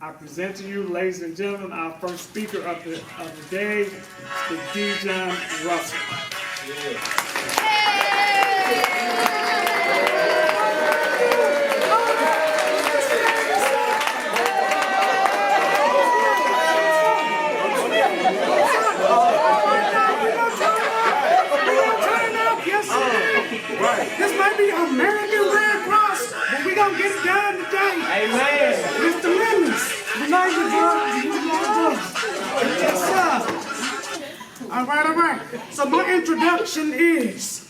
I present to you, ladies and gentlemen, our first speaker of the day, the Dijon Russell. This might be American Red Cross, but we gonna get it done today. Amen. Mr. Lemons, we like the drugs. Yes, sir. All right. So my introduction is,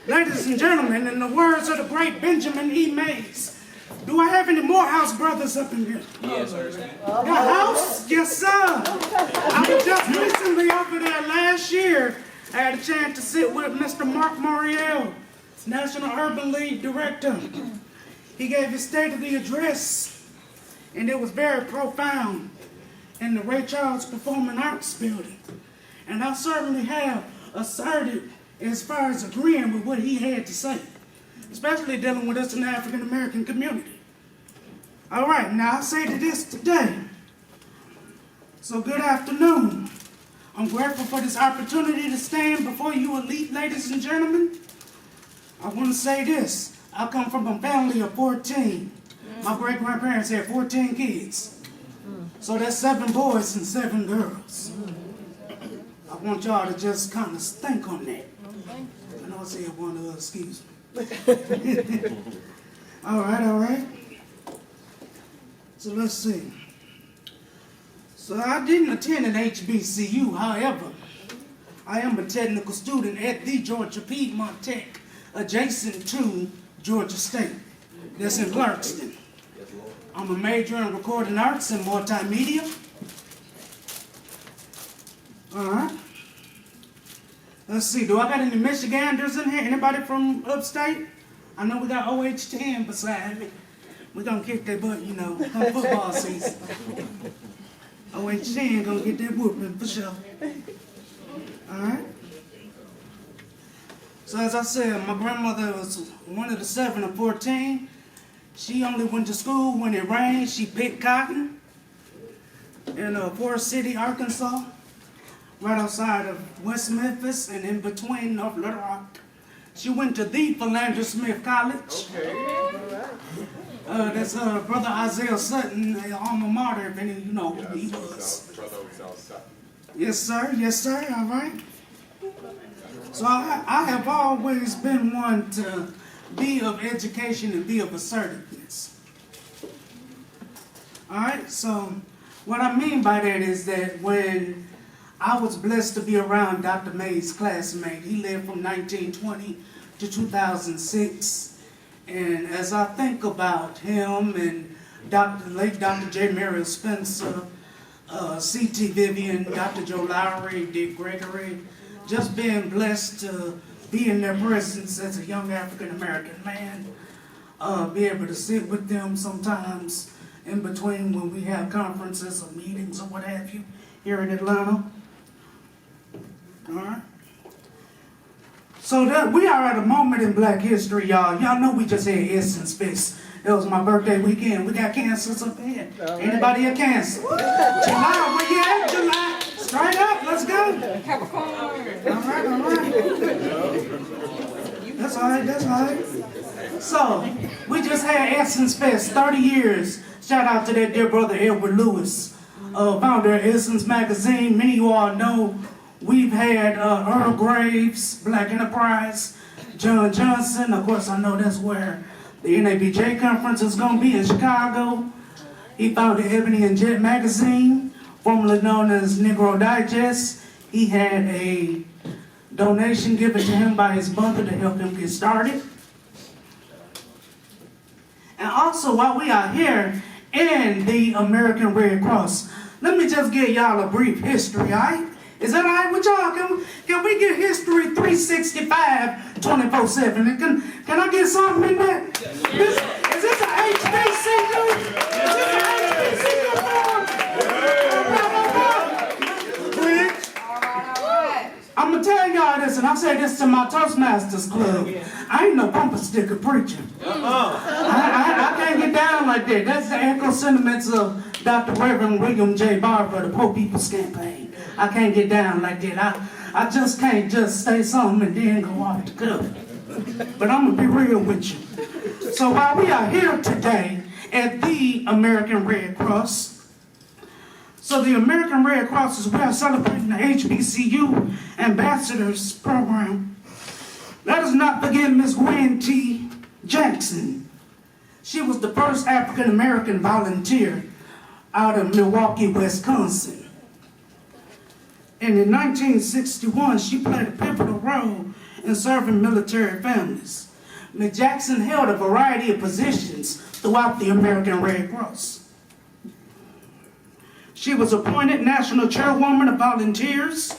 ladies and gentlemen, in the words of the great Benjamin E. Mays, do I have any Morehouse brothers up in here? Yes, sir. The house? Yes, sir. I was just recently over there last year. I had a chance to sit with Mr. Mark Moriel, National Urban League Director. He gave his State of the Address, and it was very profound in the Ray Charles Performing Arts Building. And I certainly have asserted as far as agreeing with what he had to say, especially dealing with us in the African American community. All right, now I say to this today. So good afternoon. I'm grateful for this opportunity to stand before you elite ladies and gentlemen. I want to say this. I come from a family of 14. My great-grandparents had 14 kids. So that's 7 boys and 7 girls. I want y'all to just kind of think on that. I know I said one of us, excuse me. All right. So let's see. So I didn't attend an HBCU, however, I am a technical student at the Georgia Piedmont Tech, adjacent to Georgia State. That's in Clarkston. I'm a major in recording arts and multimedia. All right. Let's see, do I got any Michiganders in here? Anybody from upstate? I know we got OH10 beside me. We're gonna kick their butt, you know, come football season. OH10 gonna get that whooping for sure. Alright? So as I said, my grandmother was one of the 7 of 14. She only went to school when it rained. She picked cotton in Forest City, Arkansas, right outside of West Memphis and in between North Little Rock. She went to the Philander Smith College. Okay. That's Brother Isaiah Sutton, alma mater, if any of you know who he was. Yes, sir, all right. So I have always been one to be of education and be of assertiveness. All right, so what I mean by that is that when I was blessed to be around Dr. May's classmate, he lived from 1920 to 2006. And as I think about him and late Dr. J. Muriel Spencer, C.T. Vivian, Dr. Joe Lowry, Dick Gregory, just being blessed to be in their presence as a young African-American man, be able to sit with them sometimes in between when we have conferences or meetings or what have you here in Atlanta. All right. So that we are at a moment in Black history, y'all. Y'all know we just had Essence Fest. It was my birthday weekend. We got cancers up here. Anybody a Cancer? July, where you at, July? Straight up, let's go. Capricorn. All right. That's all right. So, we just had Essence Fest, 30 years. Shout out to that dear brother Edward Lewis, founder of Essence Magazine. Many of you all know we've had Earl Graves, Black Enterprise, John Johnson. Of course, I know that's where the NABJ conference is going to be in Chicago. He founded Ebony and Jet magazine, formerly known as Negro Digest. He had a donation given to him by his mother to help him get started. And also, while we are here in the American Red Cross, let me just give y'all a brief history, all right? Is that all right with y'all? Can we get history 365, 24/7? Can I get something in there? Is this a HBCU? Is this a HBCU? All right. I'm going to tell y'all this, and I say this to my Toastmasters club. I ain't no bumper sticker preacher. I can't get down like that. That's the echo sentiments of Dr. Reverend William J. Barber, the Poor People's Campaign. I can't get down like that. I just can't just say something and then go off the cuff. But I'm gonna be real with you. So while we are here today at the American Red Cross, so the American Red Cross is we are celebrating the HBCU Ambassadors Program. Let us not forget Miss Gwen T. Jackson. She was the first African American volunteer out of Milwaukee, Wisconsin. And in 1961, she played a pivotal role in serving military families. Ms. Jackson held a variety of positions throughout the American Red Cross. She was appointed National Chairwoman of Volunteers.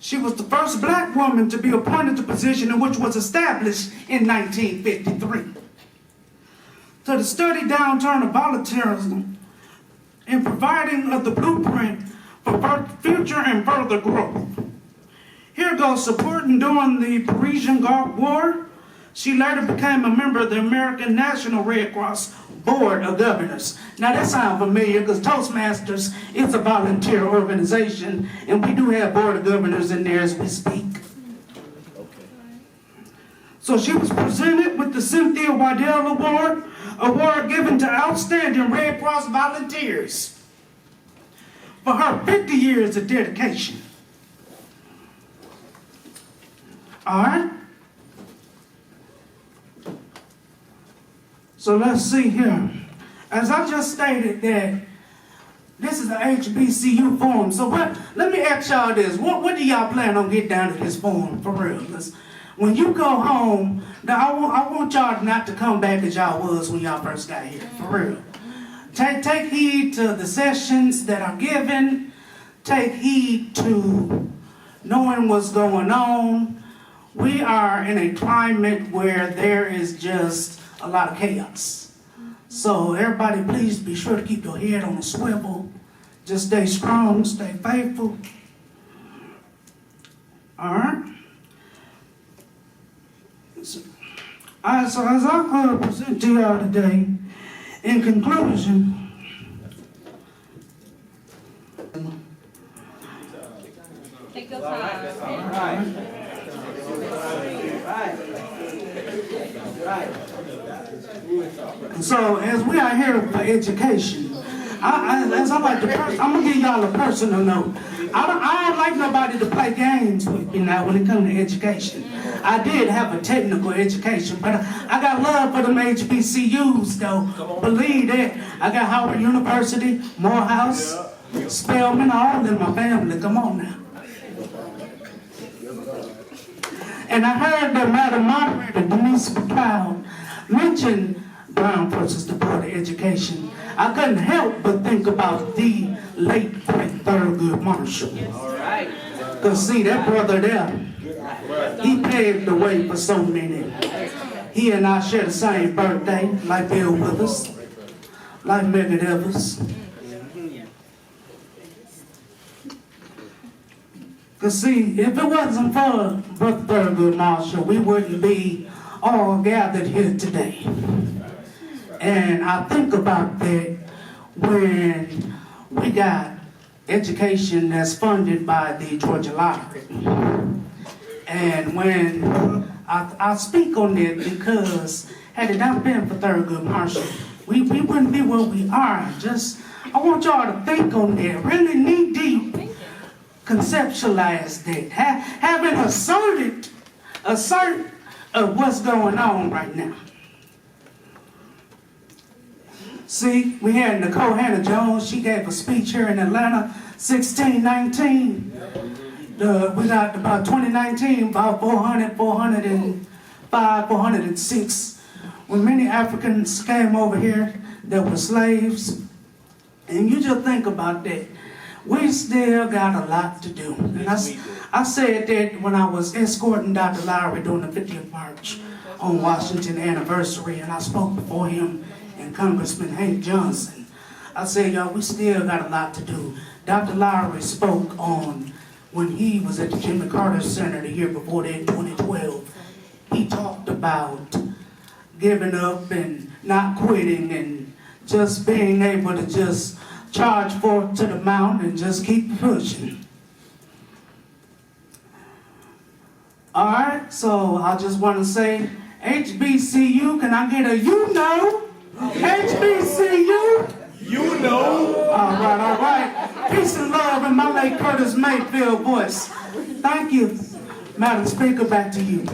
She was the first black woman to be appointed to the position which was established in 1953. To study downturn of volunteerism and providing of the blueprint for future and further growth. Here goes supporting during the Parisian Gulf War. She later became a member of the American National Red Cross Board of Governors. Now that sounds familiar because Toastmasters is a volunteer organization and we do have Board of Governors in there as we speak. So she was presented with the Cynthia Waddell Award given to outstanding Red Cross volunteers for her 50 years of dedication. All right? So let's see here. As I just stated that this is the HBCU forum. So let me ask y'all this. What do y'all plan on getting down to this forum for real? When you go home, I want y'all not to come back as y'all was when y'all first got here, for real. Take heed to the sessions that are given. Take heed to knowing what's going on. We are in a climate where there is just a lot of chaos. So everybody please be sure to keep your head on a swivel. Just stay strong, stay faithful. All right? So as I present to y'all today, in conclusion, take your time. So as we are here for education, I'm gonna give y'all a personal note. I don't like nobody to play games with me now when it comes to education. I did have a technical education, but I got love for them HBCUs though. Believe that. I got Howard University, Morehouse, Spelman, all in my family. Come on now. And I heard that Madam Moderator Denise McLeod mention Brown versus the Board of Education. I couldn't help but think about the late great Thurgood Marshall. All right. Because see, that brother there, he paved the way for so many. He and I share the same birthday, like Bill Withers, like Megan Evers. Because see, if it wasn't for Brother Thurgood Marshall, we wouldn't be all gathered here today. And I think about that when we got education that's funded by the Georgia Lottery. And when I speak on that because had it not been for Thurgood Marshall, we wouldn't be where we are. I want y'all to think on that, really knee deep, conceptualize that, having assert of what's going on right now. See, we had Nicole Hannah-Jones. She gave a speech here in Atlanta, 1619. We got about 2019, about 405, 406. When many Africans came over here that were slaves. And you just think about that. We still got a lot to do. And I said that when I was escorting Dr. Lowry during the 50th March on Washington anniversary, and I spoke before him and Congressman Hank Johnson. I said, y'all, we still got a lot to do. Dr. Lowry spoke on when he was at the Jimmy Carter Center the year before that, 2012. He talked about giving up and not quitting and just being able to just charge forth to the mountain and just keep pushing. All right, so I just want to say, HBCU, can I get a you know? HBCU? You know. All right. Peace and love in my late Curtis Mayfield voice. Thank you. Madam Speaker, back to you.